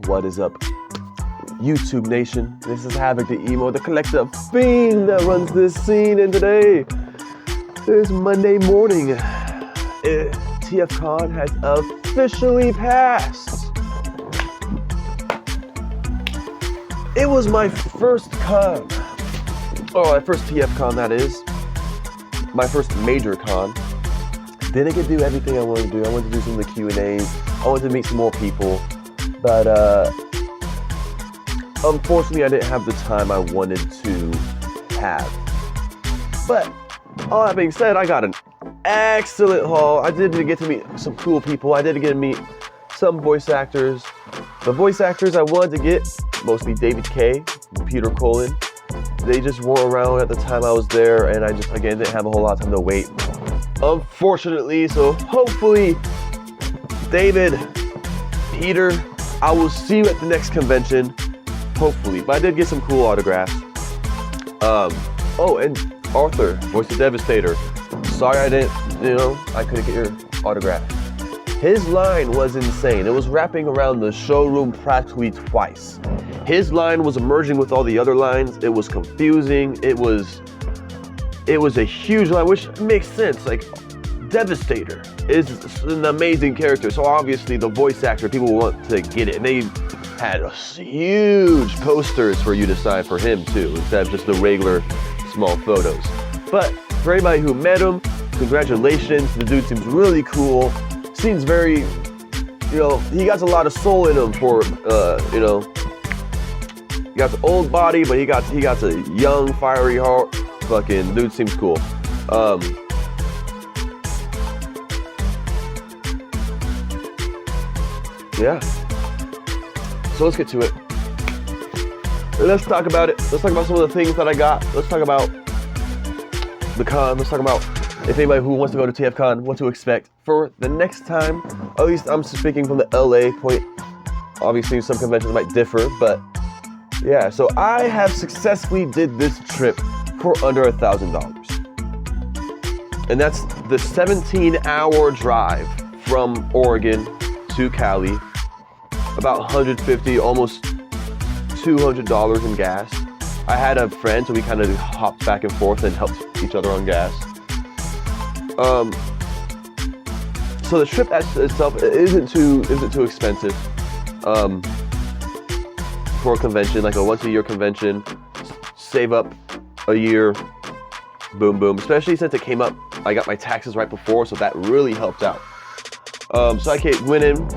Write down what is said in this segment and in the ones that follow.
What is up, YouTube Nation? This is Havoc the Emo, the collective fiend that runs this scene, and today is Monday morning. TFcon has officially passed. It was my first con. Oh, my first TFcon, that is. My first major con. Didn't get to do everything I wanted to do. I wanted to do some of the Q&As. I wanted to meet some more people. But unfortunately, I didn't have the time I wanted to have. But all that being said, I got an excellent haul. I did get to meet some cool people. I did get to meet some voice actors. The voice actors I wanted to get, mostly David K, Peter Cullen. They just weren't around at the time I was there, and I just, again, didn't have a whole lot of time to wait, unfortunately. So hopefully, David, Peter, I will see you at the next convention, hopefully. But I did get some cool autographs. Oh, and Arthur, voice of Devastator. Sorry I couldn't get your autograph. His line was insane. It was wrapping around the showroom practically twice. His line was merging with all the other lines. It was confusing. It was a huge line, which makes sense. Like, Devastator is an amazing character, so obviously the voice actor, people want to get it. And they had huge posters for you to sign for him too, instead of just the regular small photos. But for anybody who met him, congratulations. The dude seems really cool. Seems very, he got a lot of soul in him for, he got the old body, but he got a young, fiery heart. Fucking dude seems cool. Yeah. So let's get to it. Let's talk about it. Let's talk about some of the things that I got. Let's talk about the con. Let's talk about if anybody who wants to go to TFcon, what to expect for the next time. At least I'm speaking from the LA point. Obviously, some conventions might differ, but yeah. So I have successfully did this trip for under $1,000. And that's the 17-hour drive from Oregon to Cali, about $150, almost $200 in gas. I had a friend, so we kind of hopped back and forth and helped each other on gas. So the trip itself isn't too expensive for a convention, like a once-a-year convention. Save up a year, boom, boom. Especially since it came up, I got my taxes right before, so that really helped out. So I went in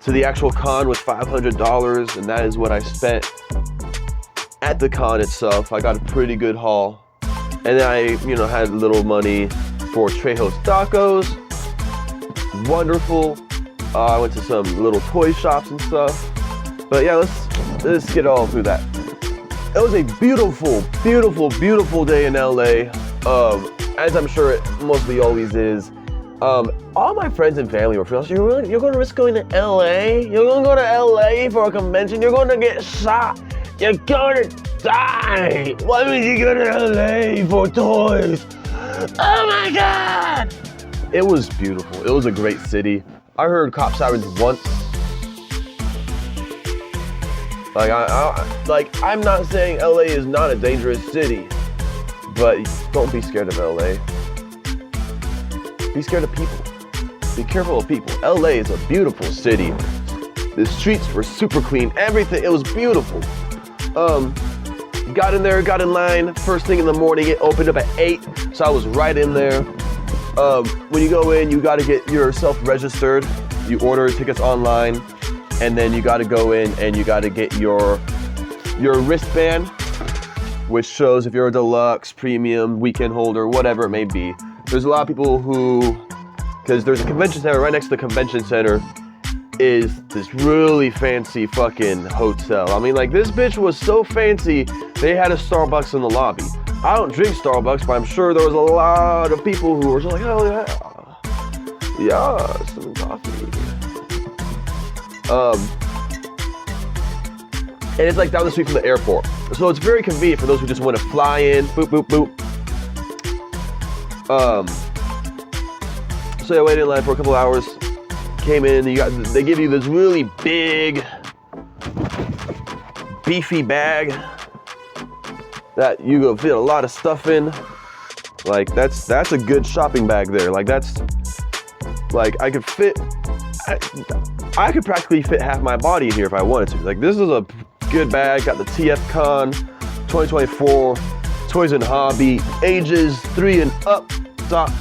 to the actual con with $500, and that is what I spent at the con itself. I got a pretty good haul, and then I, had a little money for Trejo's Tacos. Wonderful. I went to some little toy shops and stuff. But yeah, let's get all through that. It was a beautiful, beautiful, beautiful day in LA. As I'm sure it mostly always is. All my friends and family were feeling, you're going to risk going to LA? You're going to go to LA for a convention? You're going to get shot? You're going to die? Why would you go to LA for toys? Oh my God! It was beautiful. It was a great city. I heard cop sirens once. I'm not saying LA is not a dangerous city, but don't be scared of LA. Be scared of people. Be careful of people. LA is a beautiful city. The streets were super clean. Everything, it was beautiful. Got in there, got in line. First thing in the morning, it opened up at 8, so I was right in there. When you go in, you got to get yourself registered. You order tickets online, and then you got to go in and you got to get your wristband, which shows if you're a deluxe, premium, weekend holder, whatever it may be. There's a lot of people because there's a convention center right next to the convention center is this really fancy fucking hotel. I mean, like, this bitch was so fancy, they had a Starbucks in the lobby. I don't drink Starbucks, but I'm sure there was a lot of people who were just like, oh yeah, some coffee. And it's like down the street from the airport. So it's very convenient for those who just want to fly in, boop, boop, boop. So I waited in line for a couple hours, came in, they give you this really big beefy bag that you go fit a lot of stuff in. Like that's a good shopping bag there. Like that's, like I could practically fit half my body in here if I wanted to. Like this is a good bag. Got the TFcon 2024 Toys and Hobby, ages 3 and up,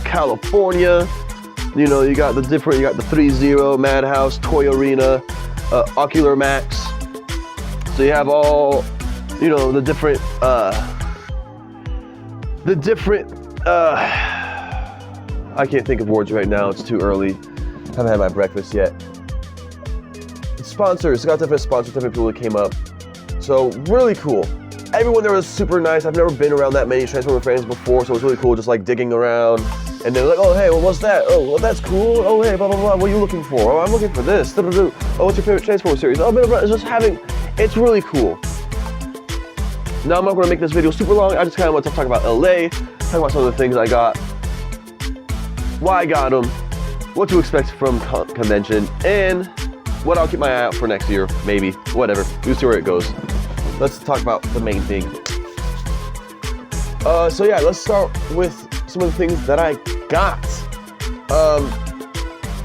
California. You know, you got the 3-0 Madhouse, Toy Arena, Ocular Max. So you have all, you know, the different I can't think of words right now, it's too early. Haven't had my breakfast yet. Sponsors, got different sponsors, different people that came up. So really cool. Everyone there was super nice. I've never been around that many Transformer fans before, so it was really cool just like digging around. And they're like, oh, hey, well, what's that? Oh, well, that's cool. Oh, hey, blah, blah, blah. What are you looking for? Oh, I'm looking for this. Oh, what's your favorite Transformer series? Oh, blah, blah, blah. It's really cool. Now, I'm not going to make this video super long. I just kind of want to talk about LA, talk about some of the things I got, why I got them, what to expect from convention, and what I'll keep my eye out for next year, maybe, whatever. We'll see where it goes. Let's talk about the main thing. So yeah, let's start with some of the things that I got.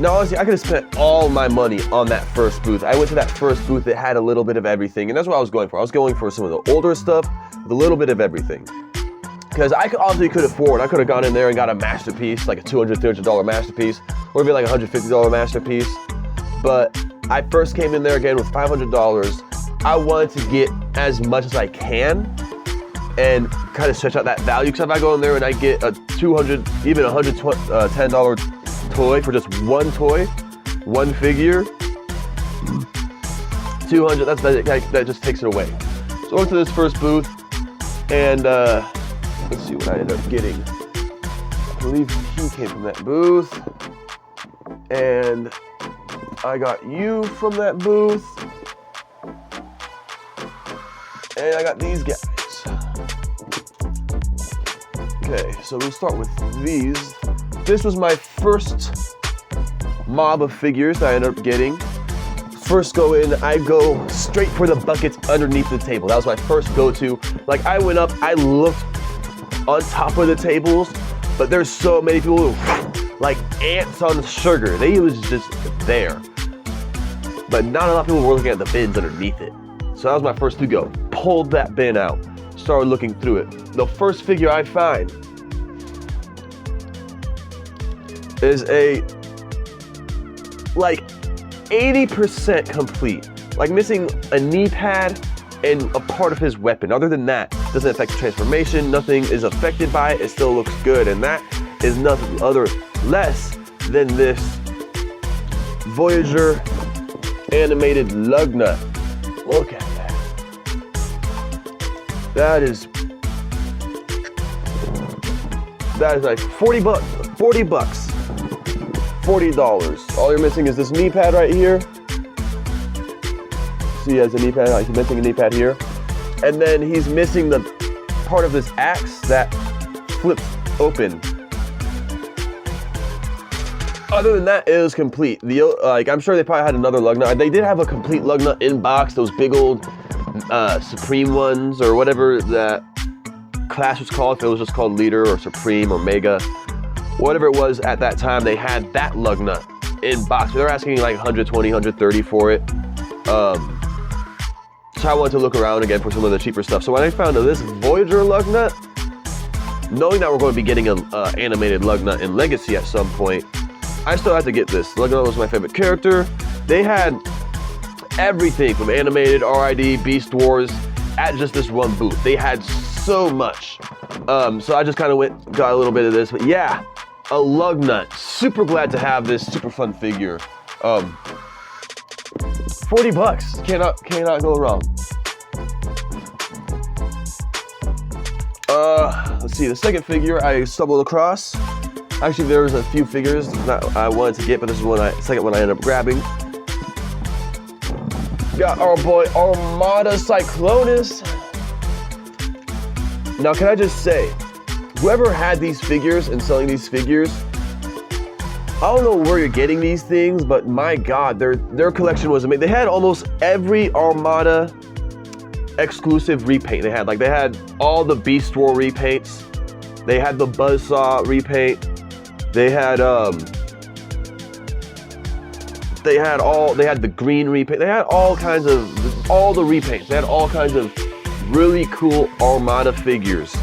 Now honestly, I could have spent all my money on that first booth. I went to that first booth that had a little bit of everything, and that's what I was going for. I was going for some of the older stuff with a little bit of everything. Because I obviously could afford, I could have gone in there and got a masterpiece, like a $200, $300 masterpiece, or maybe like a $150 masterpiece. But I first came in there again with $500. I wanted to get as much as I can and kind of stretch out that value, because if I go in there and I get a $200, even $110 toy for just one toy, one figure, $200, that just takes it away. So I went to this first booth, and let's see what I ended up getting. I believe he came from that booth, and I got you from that booth, and I got these guys. Okay, so we'll start with these. This was my first mob of figures that I ended up getting. First go in, I go straight for the buckets underneath the table. That was my first go-to. Like I went up, I looked on top of the tables, but there's so many people who, like ants on sugar. They was just there. But not a lot of people were looking at the bins underneath it. So that was my first to go. Pulled that bin out, started looking through it. The first figure I find is a, like 80% complete. Like missing a knee pad and a part of his weapon. Other than that, doesn't affect the transformation, nothing is affected by it, it still looks good. And that is nothing less than this Voyager animated lug nut. Look at that. That is like 40 bucks. $40. All you're missing is this knee pad right here. See, he has a knee pad, like he's missing a knee pad here. And then he's missing the part of this axe that flips open. Other than that, it was complete. Like I'm sure they probably had another lug nut. They did have a complete lug nut in box, those big old Supreme ones, or whatever that class was called, if it was just called Leader or Supreme or Mega. Whatever it was at that time, they had that lug nut in box. They were asking like 120, 130 for it. So I wanted to look around again for some of the cheaper stuff. So when I found this Voyager lug nut, knowing that we're going to be getting an animated lug nut in Legacy at some point, I still had to get this. Lug nut was my favorite character. They had everything from animated, RID, Beast Wars at just this one booth. They had so much. So I just kind of got a little bit of this, but yeah, a lug nut. Super glad to have this super fun figure. 40 bucks, cannot go wrong. Let's see, the second figure I stumbled across. Actually, there was a few figures that I wanted to get, but this is second one I ended up grabbing. Got our boy Armada Cyclonus. Now, can I just say, whoever had these figures and selling these figures, I don't know where you're getting these things, but my God, their collection was amazing. They had almost every Armada exclusive repaint they had. Like they had all the Beast War repaints. They had the Buzzsaw repaint. They had the green repaint. They had all the repaints. They had all kinds of really cool Armada figures.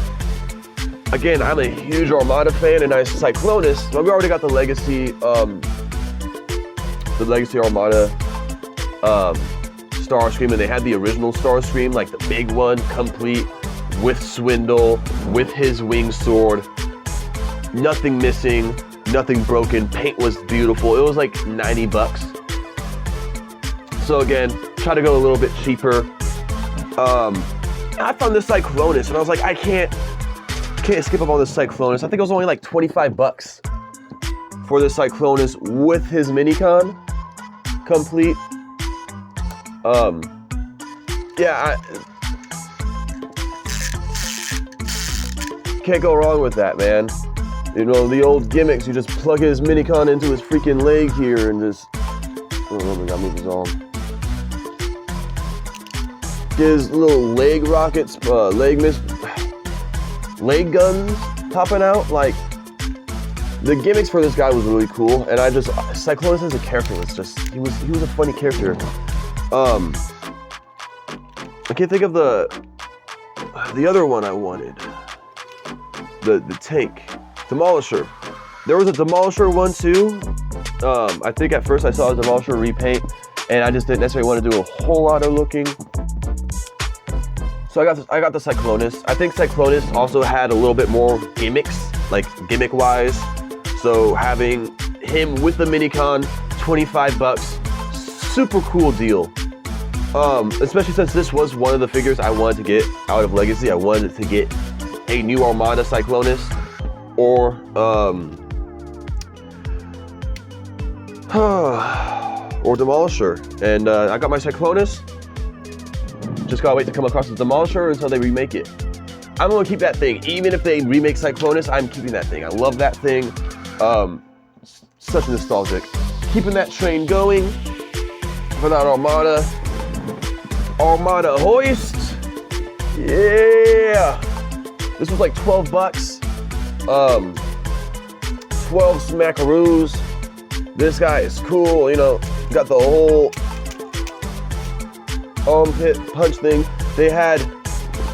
Again, I'm a huge Armada fan, and Cyclonus, well, we already got the Legacy Armada Starscream, and they had the original Starscream, like the big one, complete, with Swindle, with his wing sword. Nothing missing, nothing broken, paint was beautiful. It was like $90. So again, try to go a little bit cheaper. I found this Cyclonus, and I was like, I can't skip up on this Cyclonus. I think it was only like $25 for this Cyclonus with his Minicon complete. Yeah, can't go wrong with that, man. You know, the old gimmicks, you just plug his Minicon into his freaking leg here and just, oh my god, move his arm. Get his little leg rockets, leg guns popping out. Like, the gimmicks for this guy was really cool, and Cyclonus as a character was just, he was a funny character. I can't think of the other one I wanted. The tank. Demolisher. There was a Demolisher one too. I think at first I saw a Demolisher repaint, and I just didn't necessarily want to do a whole lot of looking. So I got the Cyclonus. I think Cyclonus also had a little bit more gimmicks, like gimmick-wise. So having him with the Minicon, $25, super cool deal. Especially since this was one of the figures I wanted to get out of Legacy. I wanted to get a new Armada Cyclonus or Demolisher. And I got my Cyclonus. Just gotta wait to come across the Demolisher until they remake it. I'm gonna keep that thing. Even if they remake Cyclonus, I'm keeping that thing. I love that thing. Such nostalgic. Keeping that train going for that Armada. Armada hoist. Yeah. This was like $12. 12 smackaroos. This guy is cool, you know, got the whole armpit punch thing. They had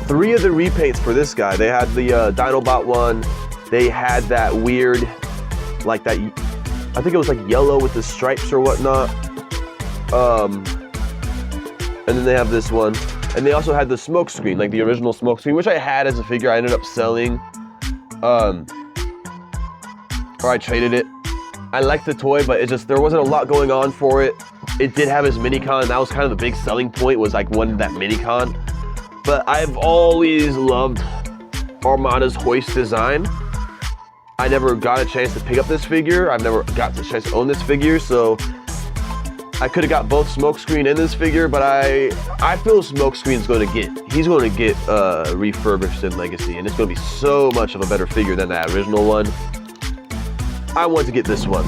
3 of the repaints for this guy. They had the Dinobot one. They had that weird, like that, I think it was like yellow with the stripes or whatnot. And then they have this one. And they also had the smoke screen, like the original smoke screen, which I had as a figure. I ended up selling, or I traded it. I liked the toy, but it just, there wasn't a lot going on for it. It did have his Minicon, and that was kind of the big selling point, was like wanting that Minicon. But I've always loved Armada's hoist design. I never got a chance to pick up this figure. I've never got the chance to own this figure, so I could have got both Smokescreen and this figure, but I feel Smokescreen's going to get, he's going to get refurbished in Legacy, and it's going to be so much of a better figure than that original one. I want to get this one.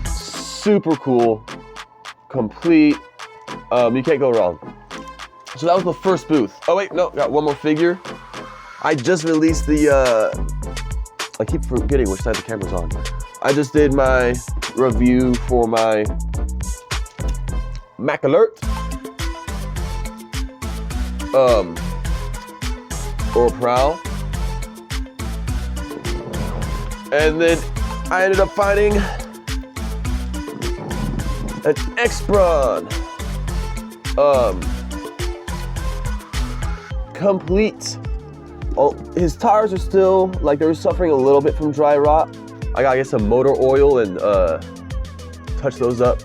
Super cool, complete, you can't go wrong. So that was the first booth. Oh wait, no, got one more figure. I just released the, I keep forgetting which side the camera's on. I just did my review for my Mac Alert, or Prowl, and then I ended up finding an X-Brawn, complete. Oh, his tires are still, like, they were suffering a little bit from dry rot. I gotta get some motor oil and touch those up.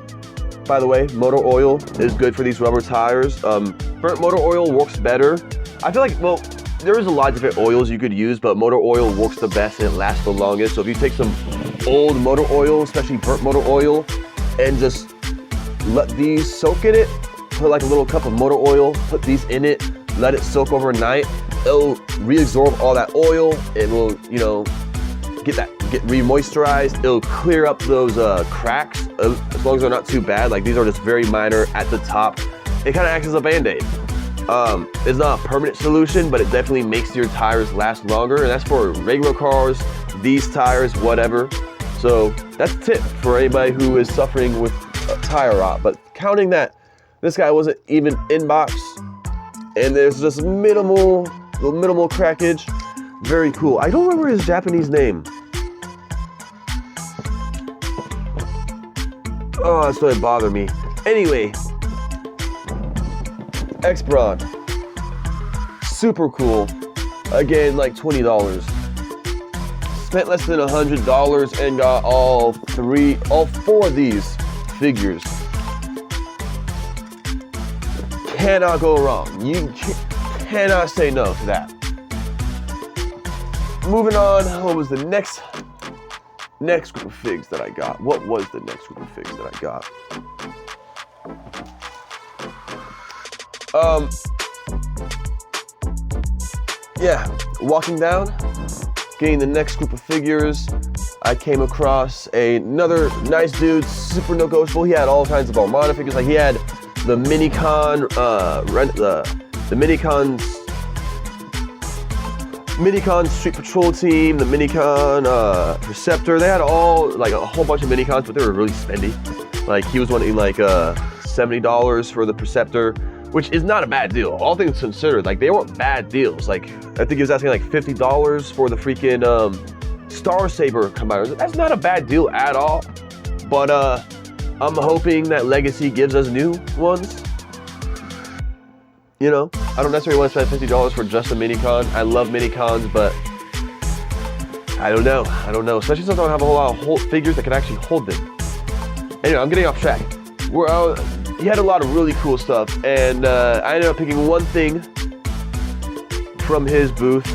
By the way, motor oil is good for these rubber tires. Burnt motor oil works better. I feel like, well, there is a lot of different oils you could use, but motor oil works the best and it lasts the longest. So if you take some old motor oil, especially burnt motor oil, and just let these soak in it, put like a little cup of motor oil, put these in it, let it soak overnight, it'll reabsorb all that oil. It will, you know, get re-moisturized. It'll clear up those cracks, as long as they're not too bad. Like, these are just very minor at the top. It kind of acts as a band-aid. It's not a permanent solution, but it definitely makes your tires last longer, and that's for regular cars, these tires, whatever. So that's a tip for anybody who is suffering with tire rot. But counting that this guy wasn't even in box, and there's just minimal crackage. Very cool. I don't remember his Japanese name. Oh, that's going to bother me. Anyway, X-Braun. Super cool. Again, like $20. Spent less than $100 and got all four of these figures. Cannot go wrong. You cannot say no to that. Moving on, what was the next group of figs that I got? What was the next group of figs that I got? Yeah, walking down, getting the next group of figures, I came across another nice dude, super negotiable. He had all kinds of Armada figures. Like he had the Minicon, the Minicon Street Patrol Team, the Minicon Perceptor. They had all, like a whole bunch of Minicons, but they were really spendy. Like he was wanting like $70 for the Perceptor, which is not a bad deal. All things considered, like they weren't bad deals. Like I think he was asking like $50 for the freaking Star Saber combiners. That's not a bad deal at all. But I'm hoping that Legacy gives us new ones. You know, I don't necessarily want to spend $50 for just a Minicon. I love Minicons, but I don't know. Especially since I don't have a whole lot of figures that can actually hold them. Anyway, I'm getting off track. He had a lot of really cool stuff, and I ended up picking one thing from his booth.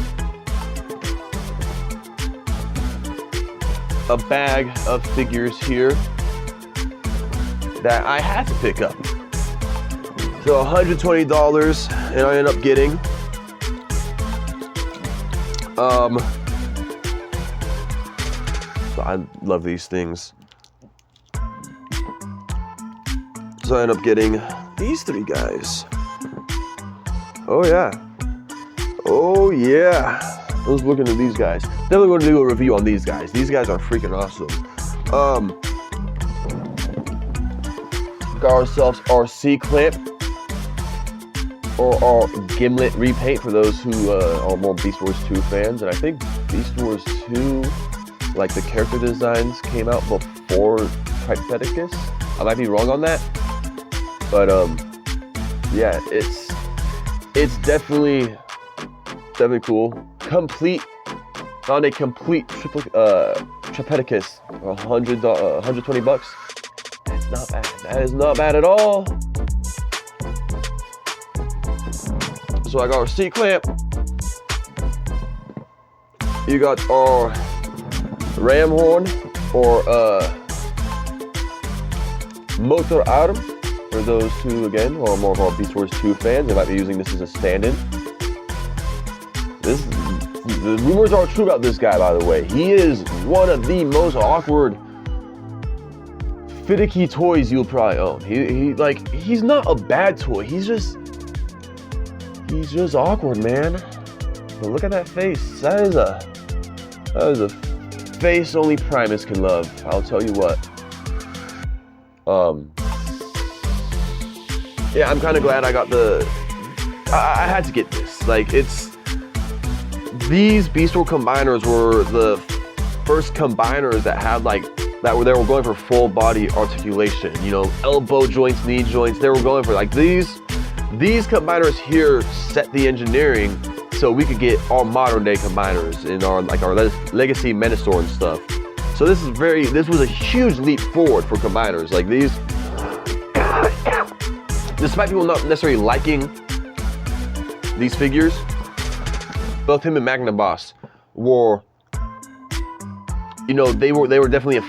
A bag of figures here that I had to pick up. So $120, and I ended up getting so I love these things. So I ended up getting these three guys. Oh yeah. I was looking at these guys. Definitely going to do a review on these guys. These guys are freaking awesome. Got ourselves our C-clamp, or our Gimlet repaint for those who are more Beast Wars 2 fans. And I think Beast Wars 2, like the character designs came out before Triptychus. I might be wrong on that, but yeah, it's definitely cool. Found a complete Triptychus, $120. That's not bad. That is not bad at all. So I got our C-clamp. You got our ram horn, or motor arm, for those who, again, are more of our Beast Wars 2 fans. They might be using this as a stand-in. The rumors are true about this guy, by the way. He is one of the most awkward, finicky toys you'll probably own. He's not a bad toy. He's just awkward, man. But look at that face. That is a face only Primus can love. I'll tell you what. Yeah, I'm kind of glad I got I had to get this. Like, these Beast Wars combiners were the first combiners that had they were going for full body articulation. You know, elbow joints, knee joints. They were going for these combiners here set the engineering so we could get our modern day combiners in our Legacy Menasor and stuff. So this was a huge leap forward for combiners. Like these, despite people not necessarily liking these figures, both him and Magna Boss were, you know, they were definitely a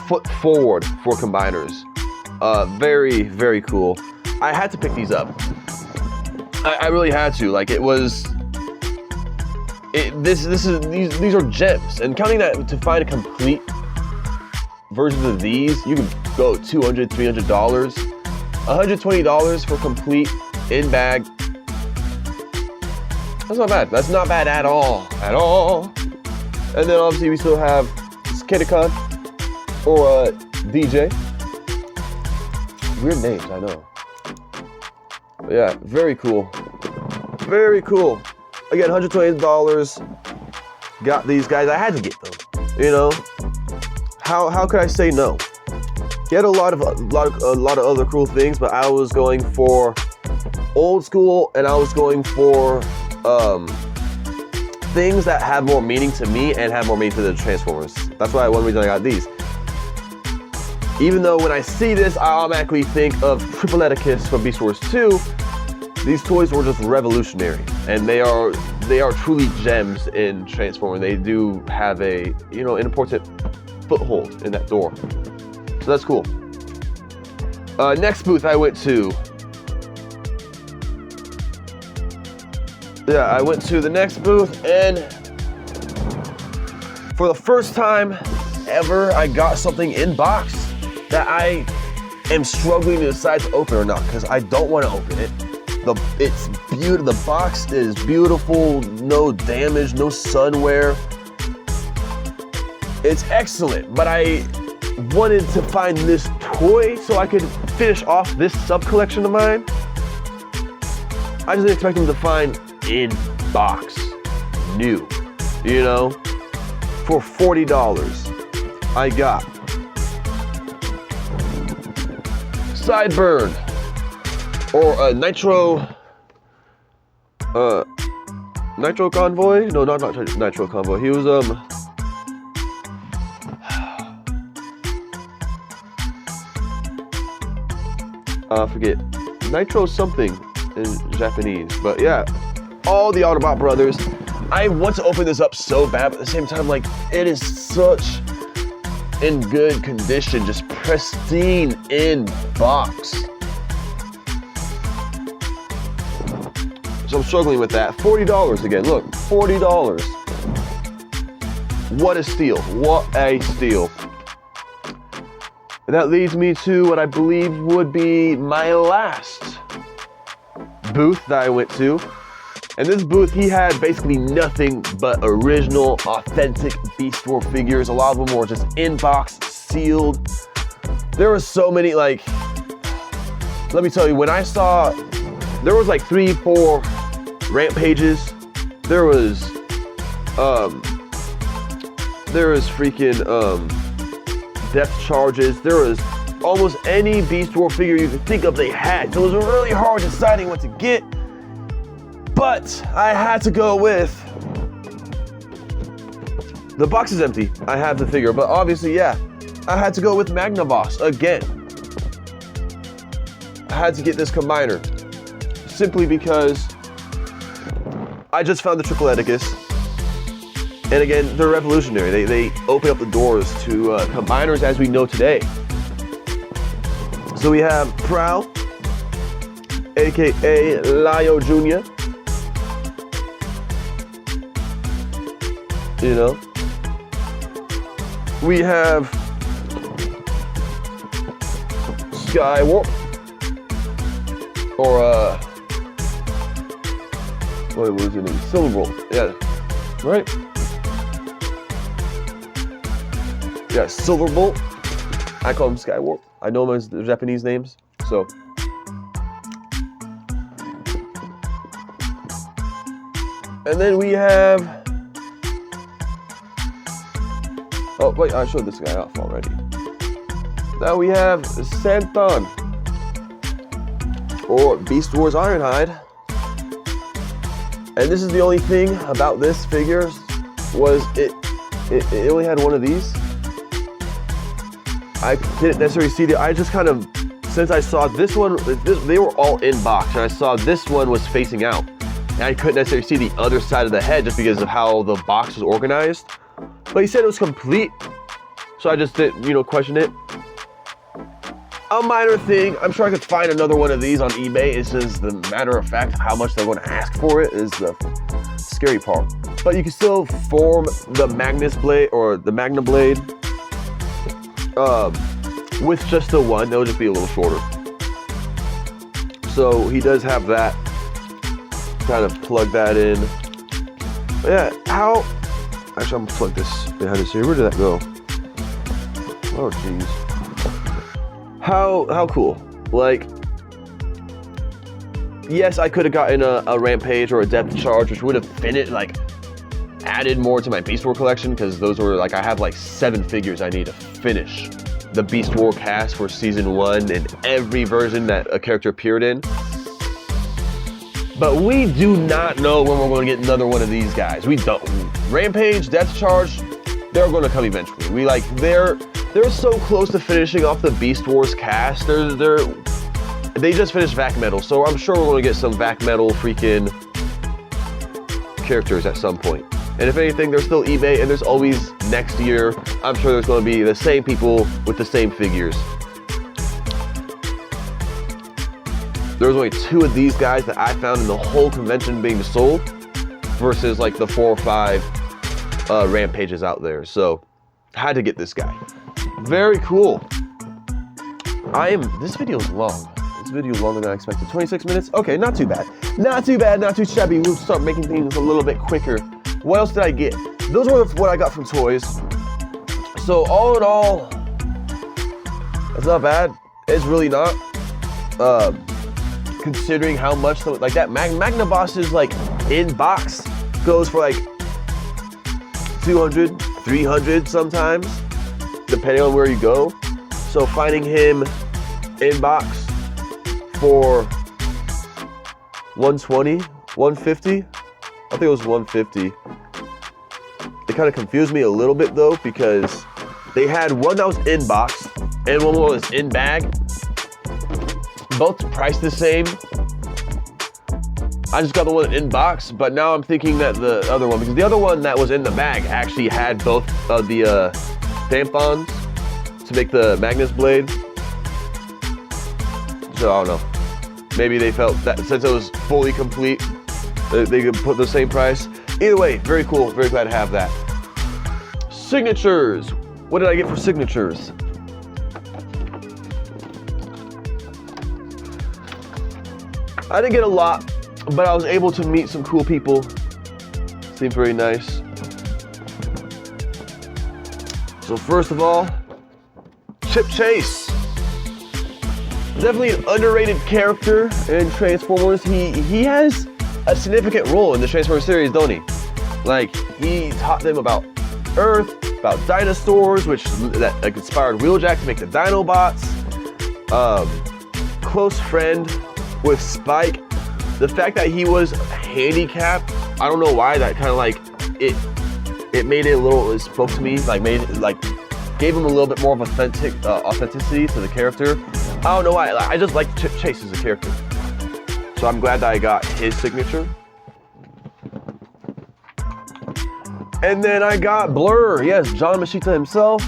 foot forward for combiners. Very, very cool. I had to pick these up. I really had to. Like, these are gems. And counting that, to find a complete version of these, you can go $200, $300. $120 for complete in bag That's not bad. That's not bad at all. At all. And then obviously we still have TFcon or DJ. Weird names, I know. But yeah, very cool. Very cool. Again, $128. Got these guys. I had to get them. You know, how could I say no? He had a lot of other cool things, but I was going for old school, and I was going for things that have more meaning to me and have more meaning to the Transformers. That's why one reason I got these. Even though when I see this, I automatically think of Triple-Eticus from Beast Wars 2. These toys were just revolutionary, and they are truly gems in Transformers. They do have a, you know, an important foothold in that door. So that's cool. Next booth I went to. Yeah, I went to the next booth, and for the first time ever, I got something in box that I am struggling to decide to open or not, because I don't want to open it. It's beautiful. The box is beautiful. No damage, no sunwear. It's excellent, but I wanted to find this toy so I could finish off this sub collection of mine. I just didn't expect them to find in box, new, you know. For $40, I got Sideburn or Nitro Convoy. No, not Nitro Convoy. He was I forget, Nitro something in Japanese, but yeah, all the Autobot brothers. I want to open this up so bad, but at the same time, like, it is such in good condition, just pristine in box. So I'm struggling with that. $40 again, look, $40. What a steal, what a steal. And that leads me to what I believe would be my last booth that I went to. And this booth, he had basically nothing but original, authentic Beast Wars figures. A lot of them were just in box, sealed. There were so many, like, let me tell you, when I saw, there was like 3-4 Rampages. There was freaking Depth Charges. There was almost any Beast Wars figure you could think of they had. So it was really hard deciding what to get. But I had to go with, the box is empty. I have the figure, but obviously, yeah, I had to go with Magnavox again. I had to get this combiner simply because I just found the Triple-Eticus. And again, they're revolutionary. They open up the doors to combiners as we know today. So we have Prowl, aka Lio Jr. You know, we have Skywarp, or what was it? Silverbolt, yeah, right? Yeah, Silverbolt. I call him Skywarp. I know him as the Japanese names, so. And then we have. Oh, wait, I showed this guy off already. Now we have Santon, or Beast Wars Ironhide. And this is the only thing about this figure, was it only had one of these. I didn't necessarily see I just kind of, since I saw this one, they were all in box, and I saw this one was facing out. And I couldn't necessarily see the other side of the head just because of how the box was organized. But he said it was complete, so I just didn't, you know, question it. A minor thing, I'm sure I could find another one of these on eBay. It's just the matter of fact of how much they're going to ask for it is the scary part. But you can still form the Magnus Blade, or the Magna Blade, with just the one. It'll just be a little shorter. So he does have that. Kind of plug that in. Yeah, how... Actually, I'm gonna plug this behind this here. Where did that go? Oh, jeez. How cool. Like, yes, I could have gotten a Rampage or a Depth Charge, which would have finished, like, added more to my Beast War collection, because those were, like, I have, like, 7 figures I need to finish the Beast War cast for Season 1 and every version that a character appeared in. But we do not know when we're going to get another one of these guys. We don't. Rampage, Death Charge, they're going to come eventually. They're so close to finishing off the Beast Wars cast. They just finished Vac Metal, so I'm sure we're going to get some Vac Metal freaking characters at some point. And if anything, there's still eBay, and there's always next year. I'm sure there's going to be the same people with the same figures. There's only 2 of these guys that I found in the whole convention being sold versus like the 4 or 5 Rampages out there. So had to get this guy. Very cool. This video is long. This video is longer than I expected. 26 minutes? Okay, not too bad. Not too bad, not too shabby. We'll start making things a little bit quicker. What else did I get? Those were what I got from toys. So all in all, it's not bad. It's really not. Considering how much, like that Magna Boss's like in box goes for like 200, 300 sometimes, depending on where you go. So finding him in box for 120, 150, I think it was 150. It kind of confused me a little bit though, because they had one that was in box and one was in bag. Both priced the same. I just got the one in box, but now I'm thinking that the other one, because the other one that was in the bag actually had both of the tampons to make the Magnus blade. So I don't know. Maybe they felt that since it was fully complete, they could put the same price. Either way, very cool. Very glad to have that. Signatures. What did I get for signatures? I didn't get a lot, but I was able to meet some cool people. Seemed very nice. So first of all, Chip Chase. Definitely an underrated character in Transformers. He has a significant role in the Transformers series, don't he? Like, he taught them about Earth, about dinosaurs, which that like, inspired Wheeljack to make the Dinobots. Close friend with Spike. The fact that he was handicapped, I don't know why, that kind of like it made it a little, it spoke to me, like made it like gave him a little bit more of authenticity to the character. I don't know why, I just like Chip Chase as a character. So I'm glad that I got his signature. And then I got Blur, yes, John Machita himself.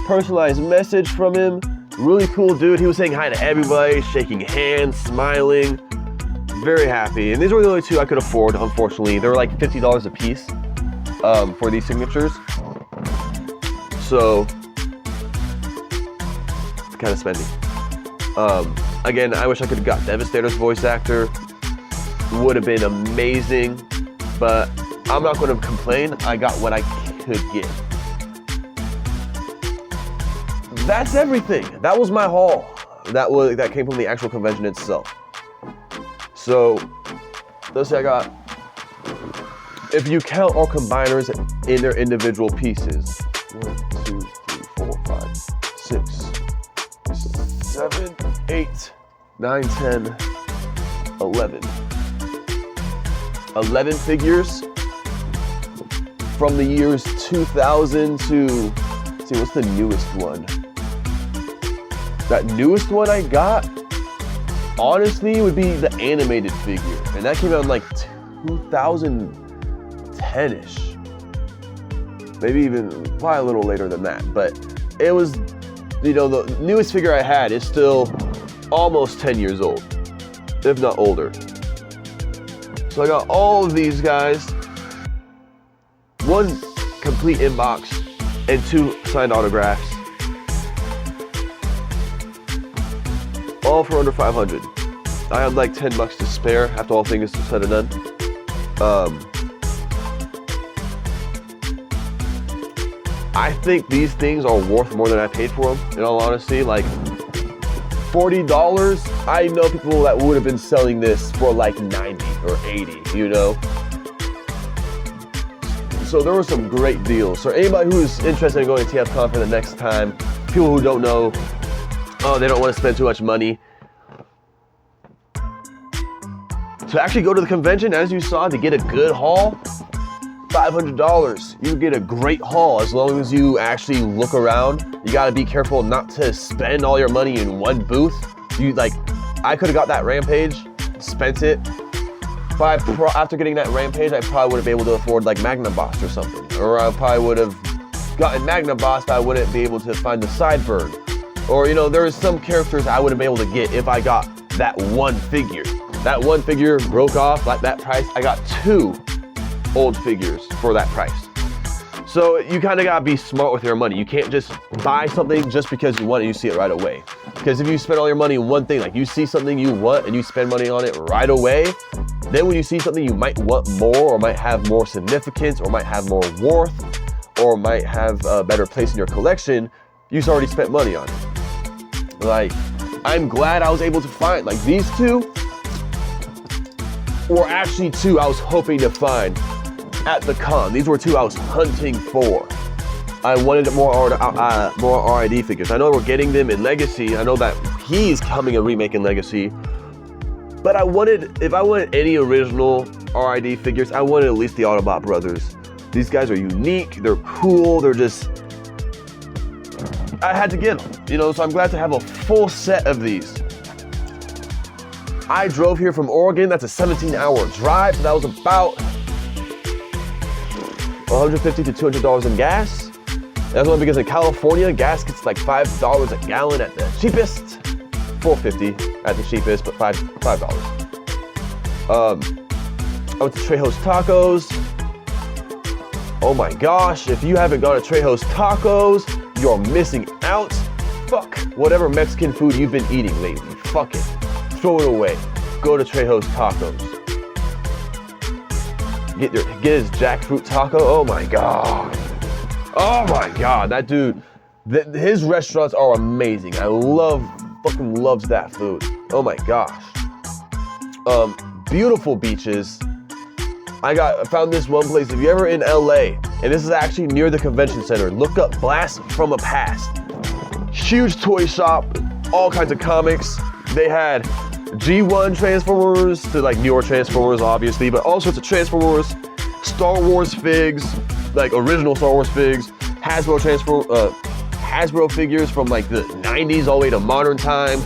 Personalized message from him. Really cool dude. He was saying hi to everybody, shaking hands, smiling. Very happy. And these were the only 2 I could afford, unfortunately. They were like $50 a piece for these signatures. So, kind of spending. Again, I wish I could have got Devastator's voice actor. Would have been amazing. But I'm not going to complain. I got what I could get. That's everything. That was my haul. That came from the actual convention itself. So let's say I got, if you count all combiners in their individual pieces, 1, 2, 3, 4, 5, 6, 7, 8, 9, 10, 11. 11 figures from the years 2000 to, let's see, what's the newest one? That newest one I got, honestly, would be the animated figure. And that came out in like 2010-ish. Maybe even, probably a little later than that. But it was, you know, the newest figure I had is still almost 10 years old, if not older. So I got all of these guys, 1 complete inbox and 2 signed autographs. All for under 500. I had like $10 to spare after all things said and done. I think these things are worth more than I paid for them, in all honesty. Like, $40, I know people that would have been selling this for like 90 or 80, you know? So there were some great deals. So anybody who's interested in going to TFcon for the next time, people who don't know, oh, they don't want to spend too much money. To actually go to the convention, as you saw, to get a good haul, $500. You get a great haul as long as you actually look around. You gotta be careful not to spend all your money in one booth. I could have got that Rampage, spent it. But after getting that Rampage, I probably would have been able to afford like Magna Boss or something. Or I probably would have gotten Magna Boss, but I wouldn't be able to find the Sideburn. Or, you know, there are some characters I wouldn't be able to get if I got that one figure. That one figure broke off like that price. I got 2 old figures for that price. So you kind of gotta be smart with your money. You can't just buy something just because you want it and you see it right away. Because if you spend all your money in one thing, like you see something you want and you spend money on it right away, then when you see something you might want more or might have more significance or might have more worth or might have a better place in your collection, you've already spent money on it. Like, I'm glad I was able to find, like these 2 were actually 2 I was hoping to find at the con. These were 2 I was hunting for. I wanted more RID figures. I know we're getting them in Legacy. I know that he's coming a remake in Legacy. But if I wanted any original RID figures, I wanted at least the Autobot brothers. These guys are unique, they're cool, they're just, I had to get them, you know, so I'm glad to have a full set of these. I drove here from Oregon. That's a 17-hour drive. So that was about $150 to $200 in gas. That's only because in California, gas gets like $5 a gallon at the cheapest. $4.50 at the cheapest, but $5. I went to Trejo's Tacos. Oh my gosh, if you haven't gone to Trejo's Tacos, you're missing out. Fuck whatever Mexican food you've been eating lately. Fuck it. Throw it away. Go to Trejo's Tacos. Get his jackfruit taco. Oh my god. Oh my god. That dude, his restaurants are amazing. I fucking loves that food. Oh my gosh. Beautiful beaches. I found this one place. If you're ever in LA, and this is actually near the convention center, look up Blast from a Past. Huge toy shop, all kinds of comics. They had G1 Transformers to like newer Transformers, obviously, but all sorts of Transformers, Star Wars figs, like original Star Wars figs, Hasbro figures from like the 90s all the way to modern time,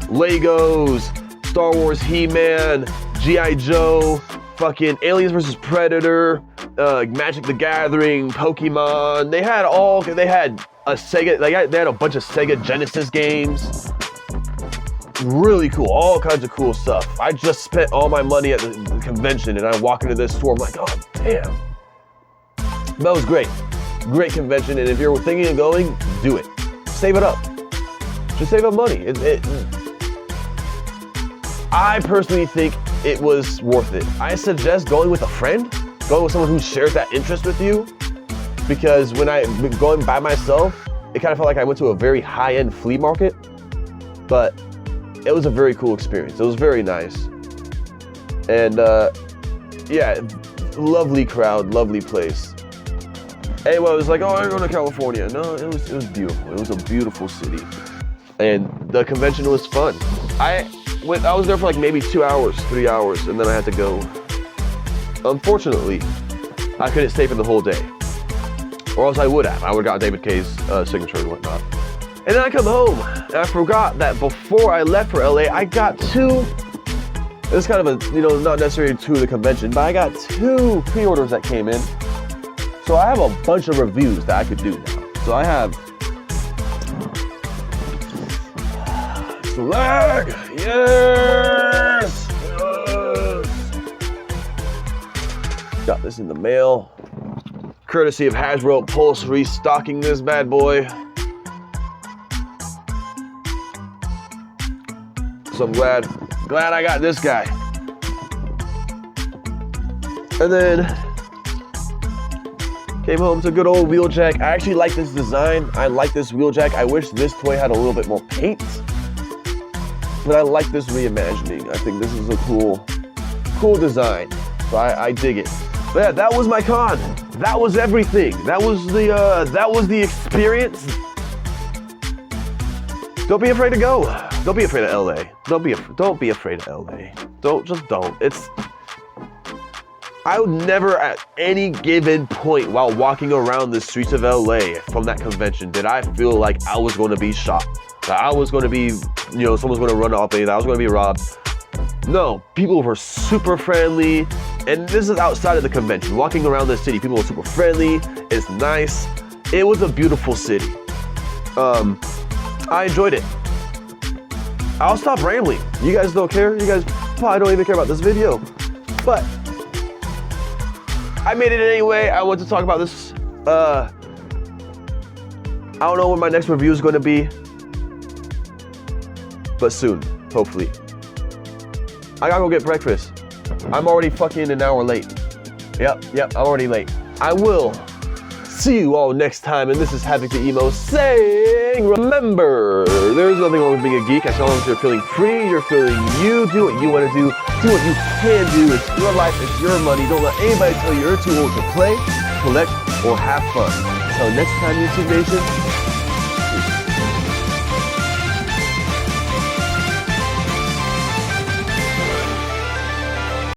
Legos, Star Wars He-Man, G.I. Joe, fucking Aliens vs. Predator, Magic the Gathering, Pokemon. They had a Sega, they had a bunch of Sega Genesis games. Really cool, all kinds of cool stuff. I just spent all my money at the convention and I walk into this store, I'm like, oh damn. That was great. Great convention, and if you're thinking of going, do it. Save it up. Just save up money. I personally think it was worth it. I suggest going with a friend, going with someone who shares that interest with you, because when going by myself, it kind of felt like I went to a very high-end flea market, but it was a very cool experience. It was very nice. And yeah, lovely crowd, lovely place. Anyway, I was like, oh, I'm going to California. No, it was beautiful. It was a beautiful city. And the convention was fun. I was there for like maybe 2 hours, 3 hours, and then I had to go. Unfortunately, I couldn't stay for the whole day. Or else I would have. I would have got David K's signature and whatnot. And then I come home, and I forgot that before I left for LA, I got 2, it's kind of a, you know, not necessarily 2 of the convention, but I got 2 pre-orders that came in. So I have a bunch of reviews that I could do now. So I have Slag, yes! Got this in the mail. Courtesy of Hasbro Pulse, restocking this bad boy. So I'm glad I got this guy. And then Came home to good old Wheeljack. I actually like this design. I like this Wheeljack. I wish this toy had a little bit more paint. But I like this reimagining. I think this is a cool design. So I dig it. But yeah, that was my con. That was everything. That was the experience. Don't be afraid to go. Don't be afraid of LA. Don't be afraid of LA. Don't. I would never at any given point while walking around the streets of LA from that convention did I feel like I was going to be shot. That I was going to be, someone's going to run off me, that I was going to be robbed. No, people were super friendly. And this is outside of the convention. Walking around the city, people were super friendly. It's nice. It was a beautiful city. I enjoyed it. I'll stop rambling. You guys don't care. You guys probably don't even care about this video. But I made it anyway. I want to talk about this. I don't know when my next review is going to be, but soon, hopefully. I gotta go get breakfast. I'm already fucking an hour late. Yep, I'm already late. I will see you all next time, and this is Havoc the Emo saying, remember, there's nothing wrong with being a geek as long as you're feeling free, you're feeling you, do what you want to do what you can do, it's your life, it's your money, don't let anybody tell you you're too old to play, collect, or have fun. Until next time, YouTube Nation,